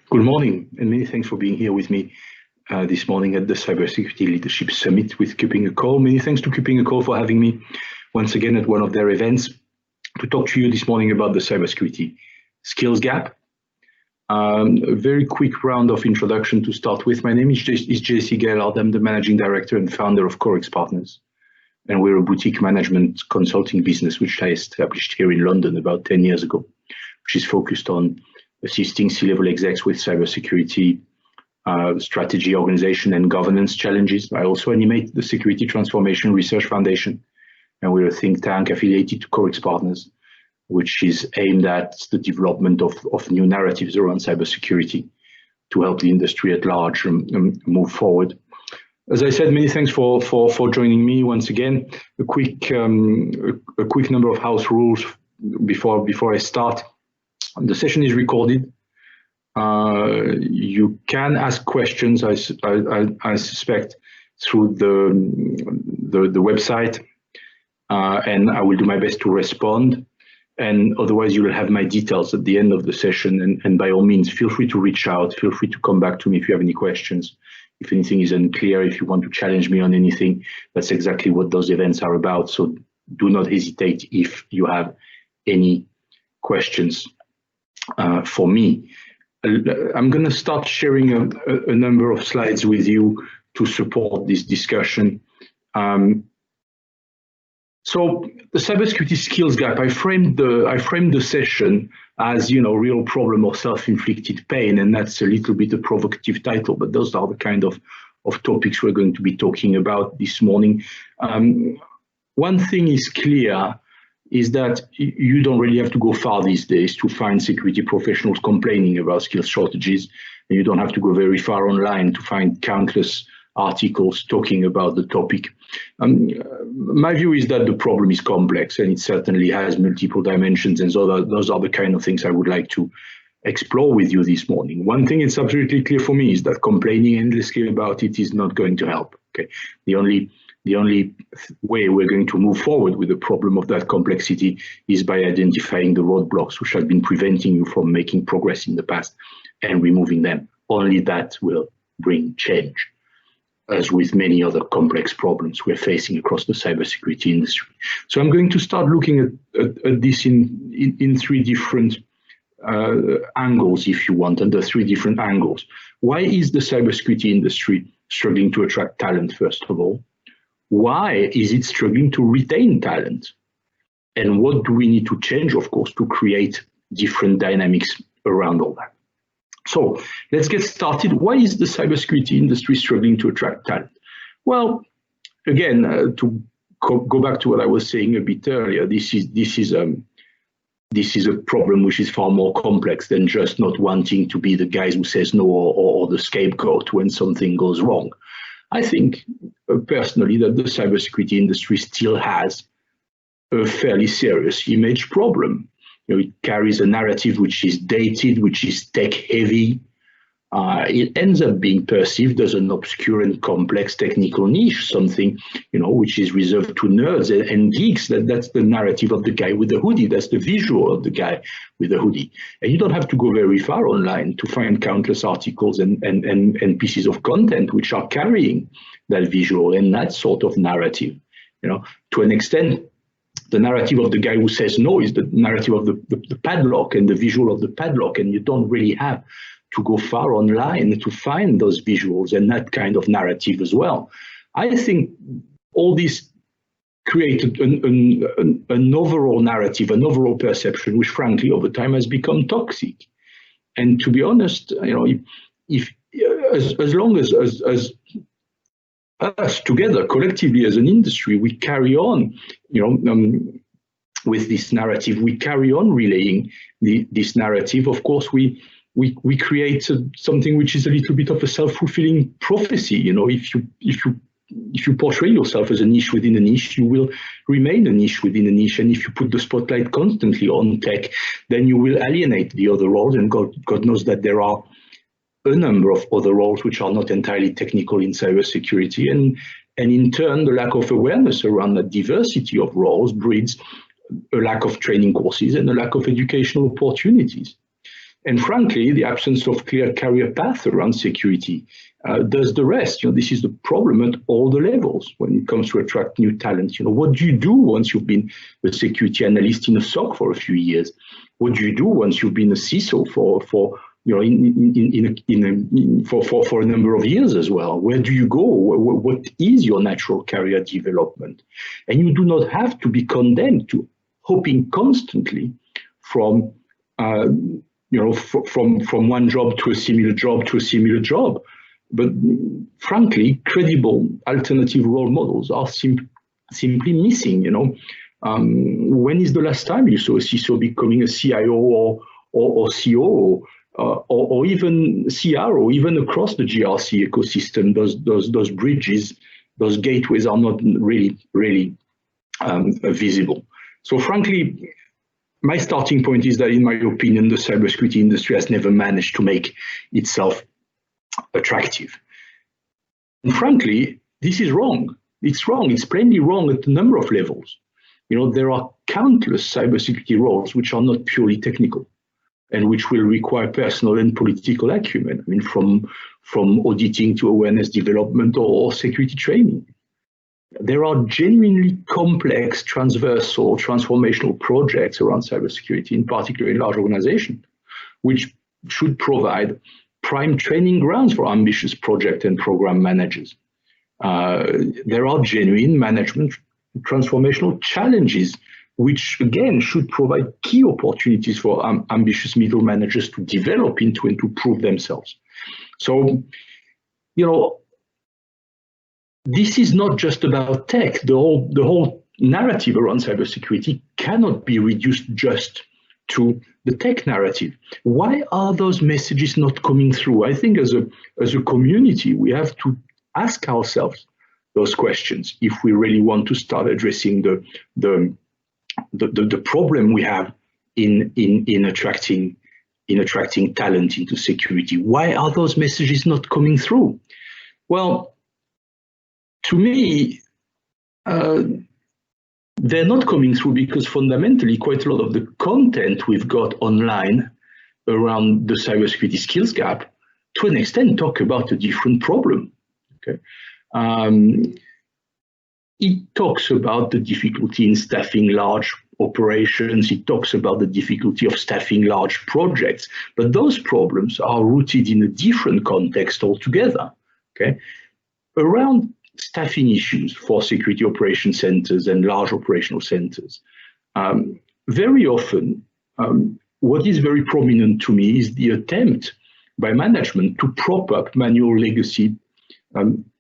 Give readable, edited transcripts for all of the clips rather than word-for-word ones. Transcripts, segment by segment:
Good morning, and many thanks for being here with me this morning at the Cybersecurity Leadership Summit with Kuppinger. Many thanks to Kuppinger for having me once again at one of their events to talk to you this morning about the cybersecurity skills gap. A very quick round of introduction to start with. My name is JC Gaillard. I'm the Managing Director and founder of Corix Partners, and we're a boutique management consulting business which I established here in London about 10 years ago, which is focused on assisting C-level execs with cybersecurity strategy, organization, and governance challenges. I also animate the Security Transformation Research Foundation, and we're a think tank affiliated to Corix Partners, which is aimed at the development of new narratives around cybersecurity to help the industry at large move forward. As I said, many thanks for joining me once again. A quick number of house rules before I start. The session is recorded. You can ask questions, I suspect, through the website, and I will do my best to respond. And otherwise, you will have my details at the end of the session. And by all means, feel free to reach out. Feel free to come back to me if you have any questions. If anything is unclear, if you want to challenge me on anything, that's exactly what those events are about. So do not hesitate if you have any questions for me. I'm going to start sharing a number of slides with you to support this discussion. So the cybersecurity skills gap, I framed the session as, real problem or self-inflicted pain, and that's a little bit a provocative title, but those are the kind of topics we're going to be talking about this morning. One thing is clear, is that you don't really have to go far these days to find security professionals complaining about skills shortages, and you don't have to go very far online to find countless articles talking about the topic. My view is that the problem is complex, and it certainly has multiple dimensions, and so those are the kind of things I would like to explore with you this morning. One thing that's absolutely clear for me is that complaining endlessly about it is not going to help. Okay, the only way we're going to move forward with the problem of that complexity is by identifying the roadblocks which have been preventing you from making progress in the past and removing them. Only that will bring change, as with many other complex problems we're facing across the cybersecurity industry. So I'm going to start looking at this in three different angles, if you want, under three different angles. Why is the cybersecurity industry struggling to attract talent, first of all? Why is it struggling to retain talent? And what do we need to change, of course, to create different dynamics around all that? So let's get started. Why is the cybersecurity industry struggling to attract talent? Well, again, to go back to what I was saying a bit earlier, this is a problem which is far more complex than just not wanting to be the guy who says no or the scapegoat when something goes wrong. I think personally that the cybersecurity industry still has a fairly serious image problem. It carries a narrative which is dated, which is tech-heavy. It ends up being perceived as an obscure and complex technical niche, something which is reserved to nerds and geeks. That's the narrative of the guy with the hoodie. That's the visual of the guy with the hoodie. And you don't have to go very far online to find countless articles and pieces of content which are carrying that visual and that sort of narrative. To an extent, the narrative of the guy who says no is the narrative of the padlock and the visual of the padlock, and you don't really have to go far online to find those visuals and that kind of narrative as well. I think all this created an overall narrative, an overall perception, which frankly over time has become toxic. And to be honest, if as long as us together collectively as an industry, we carry on, with this narrative, we carry on relaying this narrative. Of course, we create something which is a little bit of a self-fulfilling prophecy. If you portray yourself as a niche within a niche, you will remain a niche within a niche. And if you put the spotlight constantly on tech, then you will alienate the other roles. And God knows that there are a number of other roles which are not entirely technical in cybersecurity. And in turn, the lack of awareness around the diversity of roles breeds a lack of training courses and a lack of educational opportunities. And frankly, the absence of clear career path around security does the rest. This is the problem at all the levels when it comes to attract new talent. What do you do once you've been a security analyst in a SOC for a few years? What do you do once you've been a CISO for a number of years as well? Where do you go? What is your natural career development? And you do not have to be condemned to hopping constantly from from one job to a similar job. But frankly, credible alternative role models are simply missing. When is the last time you saw a CISO becoming a CIO or COO or even CRO, even across the GRC ecosystem? Those bridges, those gateways are not really visible. So frankly, my starting point is that, in my opinion, the cybersecurity industry has never managed to make itself attractive. And frankly, this is wrong. It's wrong. It's plainly wrong at a number of levels. There are countless cybersecurity roles which are not purely technical and which will require personal and political acumen. I mean, from auditing to awareness development or security training. There are genuinely complex, transversal, transformational projects around cybersecurity, in particular in large organizations, which should provide prime training grounds for ambitious project and program managers. There are genuine management transformational challenges, which again should provide key opportunities for ambitious middle managers to develop into and to prove themselves. So, this is not just about tech. The whole narrative around cybersecurity cannot be reduced just to the tech narrative. Why are those messages not coming through? I think as a community, we have to ask ourselves those questions if we really want to start addressing the problem we have in attracting talent into security. Why are those messages not coming through? Well, to me, they're not coming through because fundamentally quite a lot of the content we've got online around the cybersecurity skills gap, to an extent, talk about a different problem. Okay, it talks about the difficulty in staffing large operations. It talks about the difficulty of staffing large projects, but those problems are rooted in a different context altogether. Okay, around staffing issues for security operation centers and large operational centers. Very often, what is very prominent to me is the attempt by management to prop up manual legacy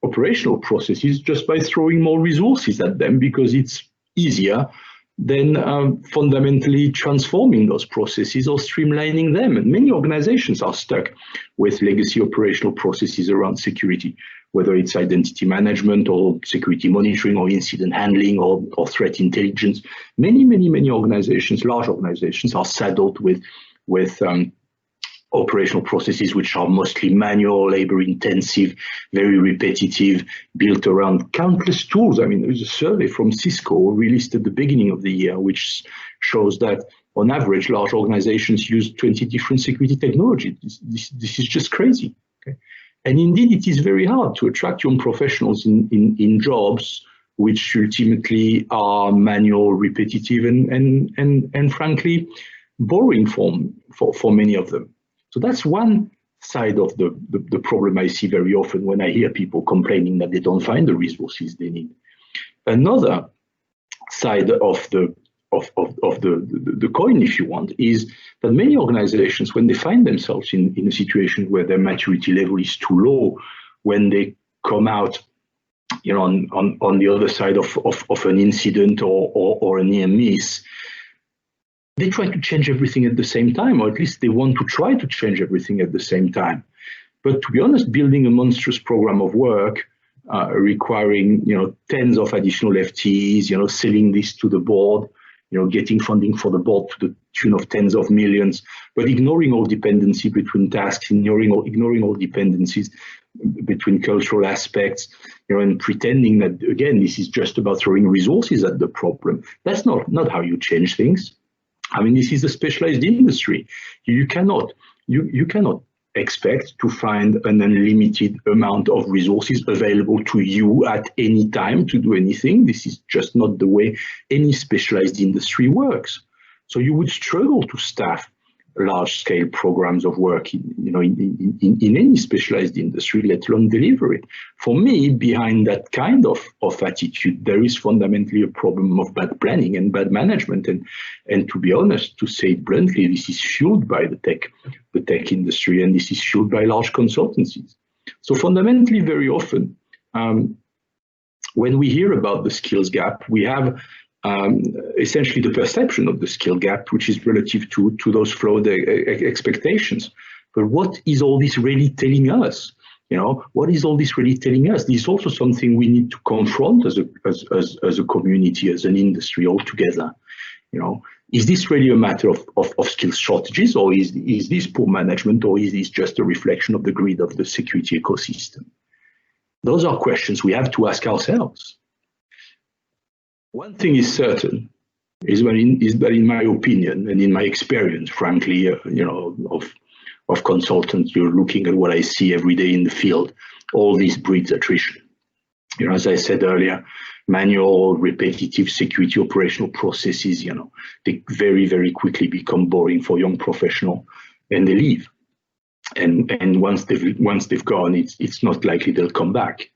operational processes just by throwing more resources at them because it's easier than fundamentally transforming those processes or streamlining them. And many organizations are stuck with legacy operational processes around security, whether it's identity management or security monitoring or incident handling or threat intelligence. Many organizations, large organizations, are saddled with operational processes which are mostly manual, labor-intensive, very repetitive, built around countless tools. I mean, there's a survey from Cisco released at the beginning of the year, which shows that on average, large organizations use 20 different security technologies. This is just crazy. Okay? And indeed, it is very hard to attract young professionals in jobs which ultimately are manual, repetitive, and frankly, boring for many of them. So that's one side of the problem I see very often when I hear people complaining that they don't find the resources they need. Another side of the coin, if you want, is that many organizations, when they find themselves in a situation where their maturity level is too low, when they come out, on the other side of an incident or a near miss, they try to change everything at the same time, or at least they want to try to change everything at the same time. But to be honest, building a monstrous program of work requiring tens of additional FTEs, selling this to the board, getting funding for the board to the tune of tens of millions, but ignoring all dependency between tasks, ignoring all dependencies between cultural aspects, and pretending that, again, this is just about throwing resources at the problem. That's not how you change things. I mean, this is a specialized industry. You cannot you cannot expect to find an unlimited amount of resources available to you at any time to do anything. This is just not the way any specialized industry works. So you would struggle to staff large-scale programs of work in any specialized industry, let alone deliver it. For me, behind that kind of attitude, there is fundamentally a problem of bad planning and bad management. And to be honest, to say it bluntly, this is fueled by the tech industry, and this is fueled by large consultancies. So fundamentally, very often, when we hear about the skills gap, we have essentially the perception of the skill gap, which is relative to those flawed expectations. But what is all this really telling us? What is all this really telling us? This is also something we need to confront as a community, as an industry altogether. Is this really a matter of skills shortages, or is this poor management, or is this just a reflection of the greed of the security ecosystem? Those are questions we have to ask ourselves. One thing is certain, is that in my opinion and in my experience, frankly, of consultants, you're looking at what I see every day in the field, all this breeds attrition. As I said earlier, manual, repetitive security operational processes, they very, very quickly become boring for young professionals, and they leave. And once they've gone, it's not likely they'll come back.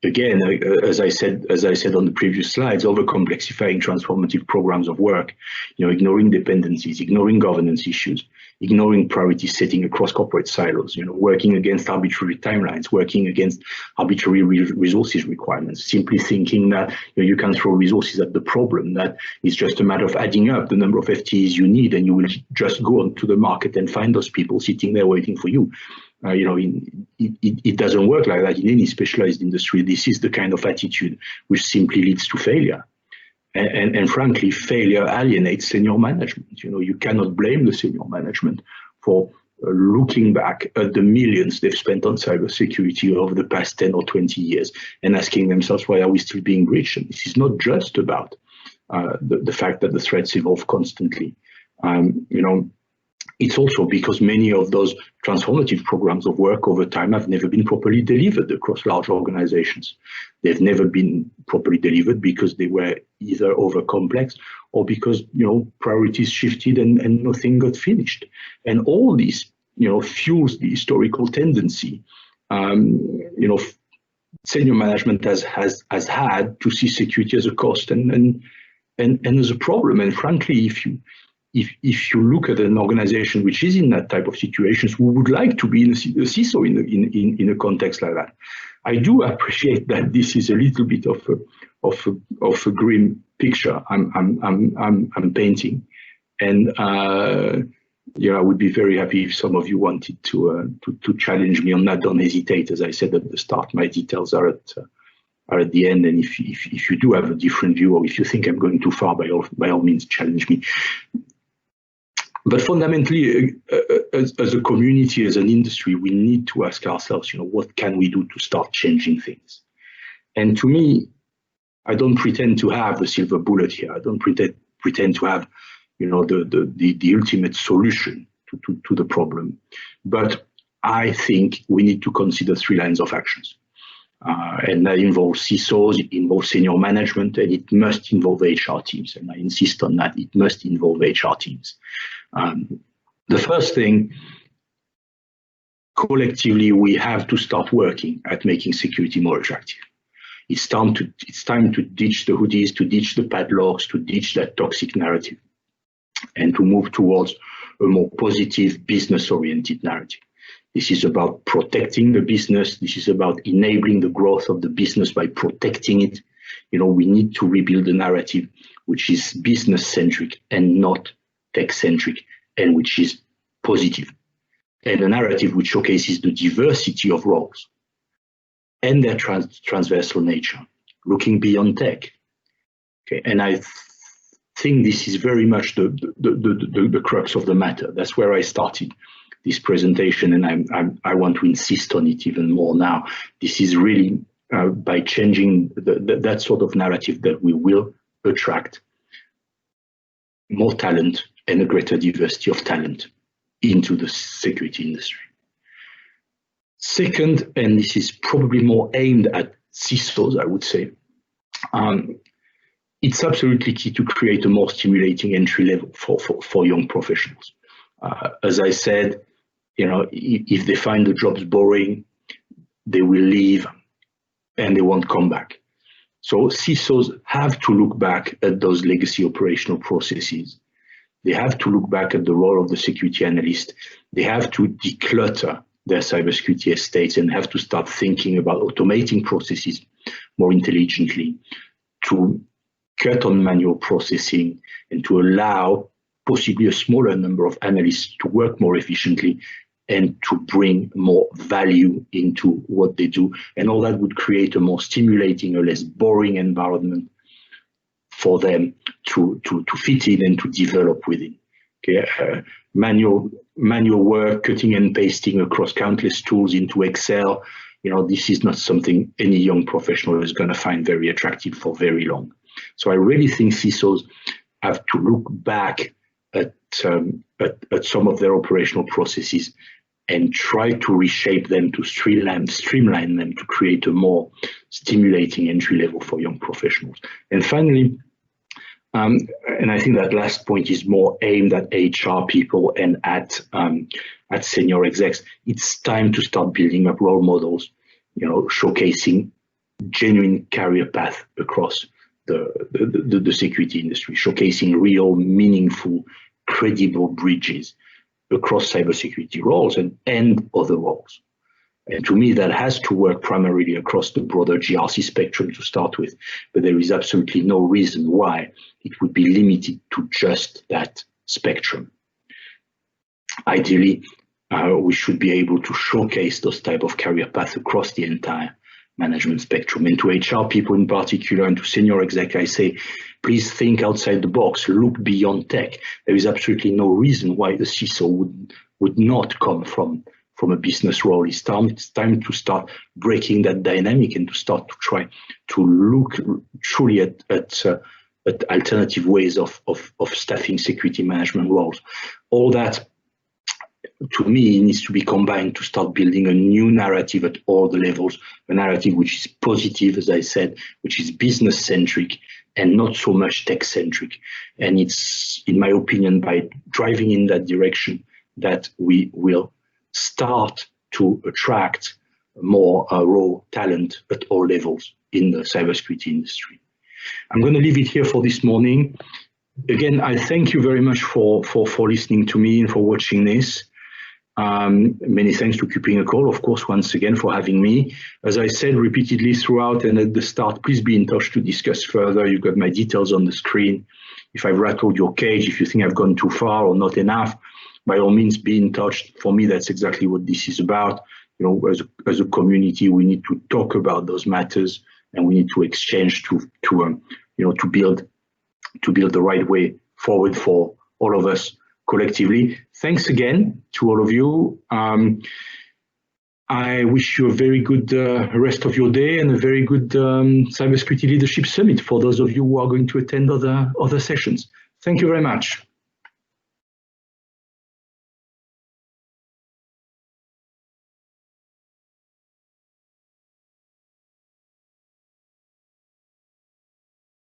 Again, as I said on the previous slides, overcomplexifying transformative programs of work, ignoring dependencies, ignoring governance issues, ignoring priority setting across corporate silos, working against arbitrary timelines, working against arbitrary resources requirements, simply thinking that you can throw resources at the problem, that it's just a matter of adding up the number of FTEs you need, and you will just go onto the market and find those people sitting there waiting for you. It doesn't work like that in any specialized industry. This is the kind of attitude which simply leads to failure. And frankly, failure alienates senior management. You cannot blame the senior management for looking back at the millions they've spent on cybersecurity over the past 10 or 20 years and asking themselves, why are we still being breached? And this is not just about the fact that the threats evolve constantly. It's also because many of those transformative programs of work over time have never been properly delivered across large organizations. They've never been properly delivered because they were either over complex or because priorities shifted and nothing got finished. And all this fuels the historical tendency. Senior management has had to see security as a cost and as a problem. And frankly, if you look at an organization which is in that type of situations, we would like to be in a CISO in a context like that. I do appreciate that this is a little bit of a grim picture I'm painting, and I would be very happy if some of you wanted to challenge me on that. Don't hesitate. As I said at the start, my details are at the end, and if you do have a different view, or if you think I'm going too far, by all means challenge me. But fundamentally, as a community, as an industry, we need to ask ourselves, what can we do to start changing things? And to me, I don't pretend to have a silver bullet here. I don't pretend to have, the ultimate solution to the problem. But I think we need to consider 3 lines of actions. And that involves CISOs, it involves senior management, and it must involve HR teams. And I insist on that, it must involve HR teams. The first thing, collectively, we have to start working at making security more attractive. It's time to ditch the hoodies, to ditch the padlocks, to ditch that toxic narrative, and to move towards a more positive, business-oriented narrative. This is about protecting the business. This is about enabling the growth of the business by protecting it. We need to rebuild a narrative which is business-centric and not tech-centric, and which is positive. And a narrative which showcases the diversity of roles and their transversal nature, looking beyond tech. Okay, and I think this is very much the crux of the matter. That's where I started this presentation, and I want to insist on it even more now. This is really by changing that sort of narrative that we will attract more talent and a greater diversity of talent. into the security industry. Second, and this is probably more aimed at CISOs, I would say, it's absolutely key to create a more stimulating entry level for young professionals. As I said, if they find the jobs boring, they will leave and they won't come back. So CISOs have to look back at those legacy operational processes. They have to look back at the role of the security analyst. They have to declutter their cybersecurity estates and have to start thinking about automating processes more intelligently, to cut on manual processing and to allow possibly a smaller number of analysts to work more efficiently and to bring more value into what they do. And all that would create a more stimulating, a less boring environment for them to fit in and to develop within. Okay, manual work, cutting and pasting across countless tools into Excel, this is not something any young professional is going to find very attractive for very long. So I really think CISOs have to look back at some of their operational processes and try to reshape them, to streamline them, to create a more stimulating entry level for young professionals. And finally, and I think that last point is more aimed at HR people and at senior execs. It's time to start building up role models, showcasing genuine career path across the security industry, showcasing real, meaningful, credible bridges across cybersecurity roles and other roles. And to me, that has to work primarily across the broader GRC spectrum to start with, but there is absolutely no reason why it would be limited to just that spectrum. Ideally, we should be able to showcase those type of career paths across the entire management spectrum. And to HR people in particular and to senior exec, I say, please think outside the box, look beyond tech. There is absolutely no reason why the CISO would not come from a business role. It's time to start breaking that dynamic and to start to try to look truly at alternative ways of staffing security management roles. All that, to me, needs to be combined to start building a new narrative at all the levels, a narrative which is positive, as I said, which is business-centric and not so much tech-centric. And it's, in my opinion, by driving in that direction that we will start to attract more raw talent at all levels in the cybersecurity industry. I'm going to leave it here for this morning. Again, I thank you very much for listening to me and for watching this. Many thanks to Kuppinger Call, of course, once again for having me. As I said repeatedly throughout and at the start, please be in touch to discuss further. You've got my details on the screen. If I've rattled your cage, if you think I've gone too far or not enough, by all means, be in touch. For me, that's exactly what this is about. As a community, we need to talk about those matters, and we need to exchange to build the right way forward for all of us collectively. Thanks again to all of you. I wish you a very good rest of your day and a very good Cybersecurity Leadership Summit for those of you who are going to attend other sessions. Thank you very much.